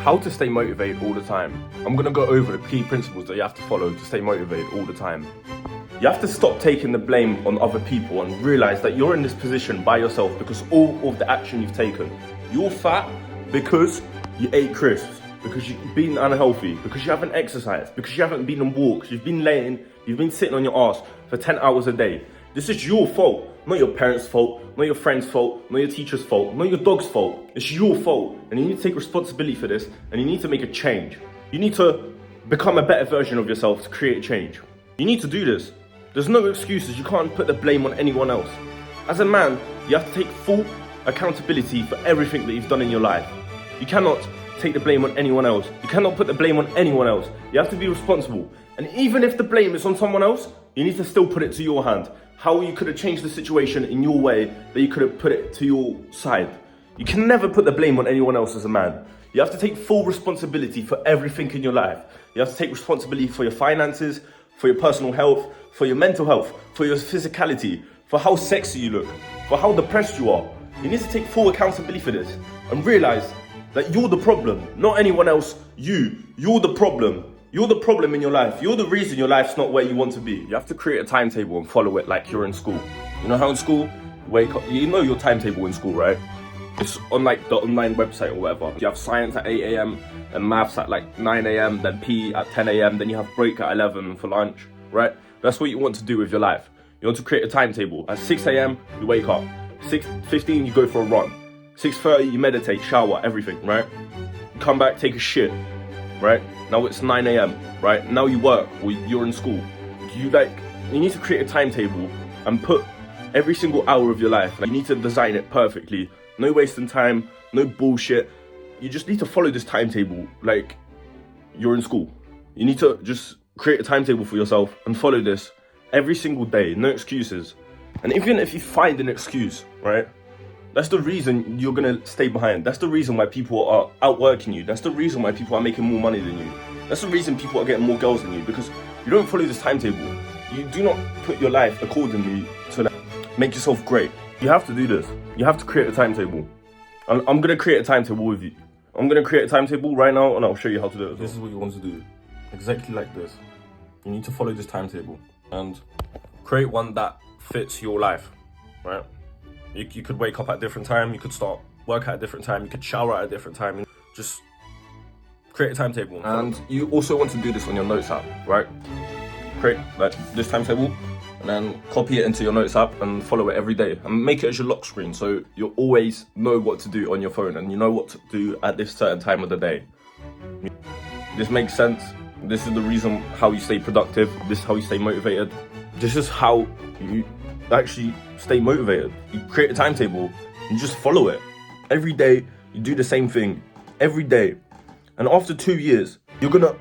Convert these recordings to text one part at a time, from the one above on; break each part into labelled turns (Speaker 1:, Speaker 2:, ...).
Speaker 1: How to stay motivated all the time. I'm gonna go over the key principles that you have to follow to stay motivated all the time. You have to stop taking the blame on other people and realize that you're in this position by yourself because all of the action you've taken. You're fat because you ate crisps, because you've been unhealthy, because you haven't exercised, because you haven't been on walks, you've been sitting on your ass for 10 hours a day. This is your fault, not your parents' fault, not your friend's fault, not your teacher's fault, not your dog's fault. It's your fault, and you need to take responsibility for this, and you need to make a change. You need to become a better version of yourself to create change. You need to do this. There's no excuses. You can't put the blame on anyone else. As a man, you have to take full accountability for everything that you've done in your life. You cannot take the blame on anyone else. You cannot put the blame on anyone else. You have to be responsible. And even if the blame is on someone else, you need to still put it to your hand. How you could have changed the situation in your way that you could have put it to your side. You can never put the blame on anyone else as a man. You have to take full responsibility for everything in your life. You have to take responsibility for your finances, for your personal health, for your mental health, for your physicality, for how sexy you look, for how depressed you are. You need to take full accountability for this and realize that you're the problem, not anyone else. You're the problem. You're the problem in your life. You're the reason your life's not where you want to be. You have to create a timetable and follow it like you're in school. You know how in school, wake up, you know your timetable in school, right? It's on like the online website or whatever. You have science at 8 a.m. and maths at like 9 a.m. then PE at 10 a.m. then you have break at 11 for lunch, right? That's what you want to do with your life. You want to create a timetable. At 6 a.m. you wake up. 6:15 you go for a run. 6:30 you meditate, shower, everything, right? You come back, take a shit, right? Now it's 9 a.m, right? Now you work or you're in school. You need to create a timetable and put every single hour of your life. Like, you need to design it perfectly. No wasting time, no bullshit. You just need to follow this timetable like you're in school. You need to just create a timetable for yourself and follow this every single day, no excuses. And even if you find an excuse, right? That's the reason you're gonna stay behind. That's the reason why people are outworking you. That's the reason why people are making more money than you. That's the reason people are getting more girls than you, because you don't follow this timetable. You do not put your life accordingly to make yourself great. You have to do this. You have to create a timetable. I'm gonna create a timetable with you. I'm gonna create a timetable right now and I'll show you how to do it. This is what you want to do. Exactly like this. You need to follow this timetable and create one that fits your life, right? You could wake up at a different time, you could start work at a different time, you could shower at a different time. Just create a timetable. And you also want to do this on your notes app, right? Create like this timetable and then copy it into your notes app and follow it every day. And make it as your lock screen so you always know what to do on your phone and you know what to do at this certain time of the day. This makes sense. This is the reason how you stay productive. This is how you stay motivated. This is how you actually stay motivated. You create a timetable, you just follow it. Every day, you do the same thing. Every day. And after 2 years, you're gonna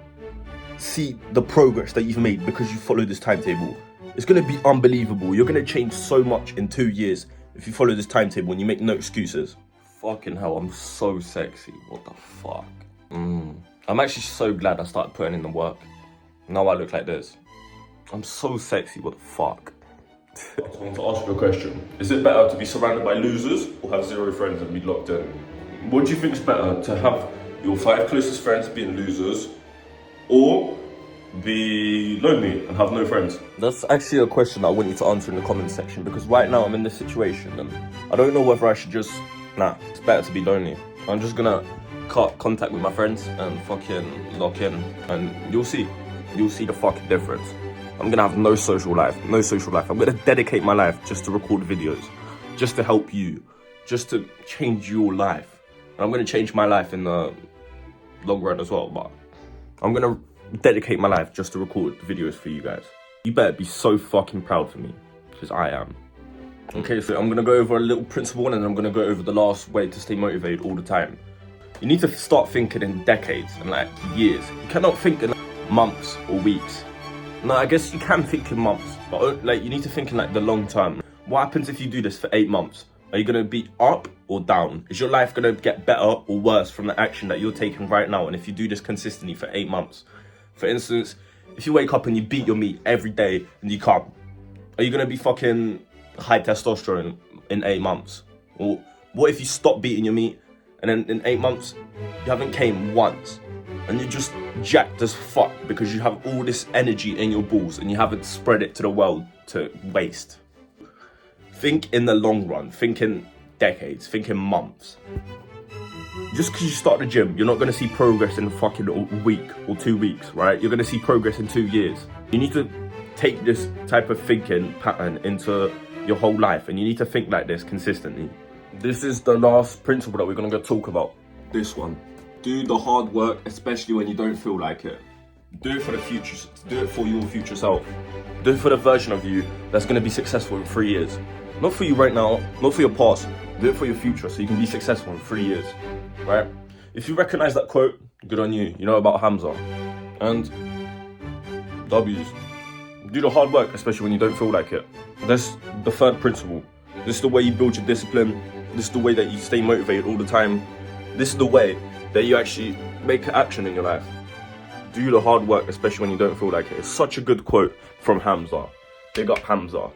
Speaker 1: see the progress that you've made because you follow this timetable. It's gonna be unbelievable. You're gonna change so much in 2 years if you follow this timetable and you make no excuses. Fucking hell, I'm so sexy. What the fuck? I'm actually so glad I started putting in the work. Now I look like this. I'm so sexy, what the fuck? I want to ask you a question. Is it better to be surrounded by losers or have 0 friends and be locked in? What do you think is better, to have your 5 closest friends being losers or be lonely and have no friends? That's actually a question I want you to answer in the comment section, because right now I'm in this situation and I don't know whether I should just, it's better to be lonely. I'm just gonna cut contact with my friends and fucking lock in and you'll see the fucking difference. I'm gonna have no social life. I'm gonna dedicate my life just to record videos, just to help you, just to change your life. And I'm gonna change my life in the long run as well, but I'm gonna dedicate my life just to record videos for you guys. You better be so fucking proud for me, because I am. Okay, so I'm gonna go over a little principle and then I'm gonna go over the last way to stay motivated all the time. You need to start thinking in decades and like years. You cannot think in months or weeks. No, I guess you can think in months, but like you need to think in like the long term. What happens if you do this for 8 months? Are you gonna be up or down? Is your life gonna get better or worse from the action that you're taking right now? And if you do this consistently for 8 months, for instance, if you wake up and you beat your meat every day and you can't, are you gonna be fucking high testosterone in 8 months? Or what if you stop beating your meat and then in 8 months, you haven't came once. And you're just jacked as fuck because you have all this energy in your balls and you haven't spread it to the world to waste. Think in the long run, think in decades, think in months. Just because you start the gym, you're not going to see progress in fucking a week or 2 weeks, right? You're going to see progress in 2 years. You need to take this type of thinking pattern into your whole life, and you need to think like this consistently. This is the last principle that we're going to talk about. This one. Do the hard work, especially when you don't feel like it. Do it for the future. Do it for your future self. Do it for the version of you that's going to be successful in 3 years. Not for you right now, not for your past. Do it for your future so you can be successful in 3 years, right? If you recognize that quote, good on you. You know about Hamza. And W's. Do the hard work, especially when you don't feel like it. That's the third principle. This is the way you build your discipline. This is the way that you stay motivated all the time. This is the way that you actually make action in your life. Do the hard work, especially when you don't feel like it. It's such a good quote from Hamza. Big up Hamza.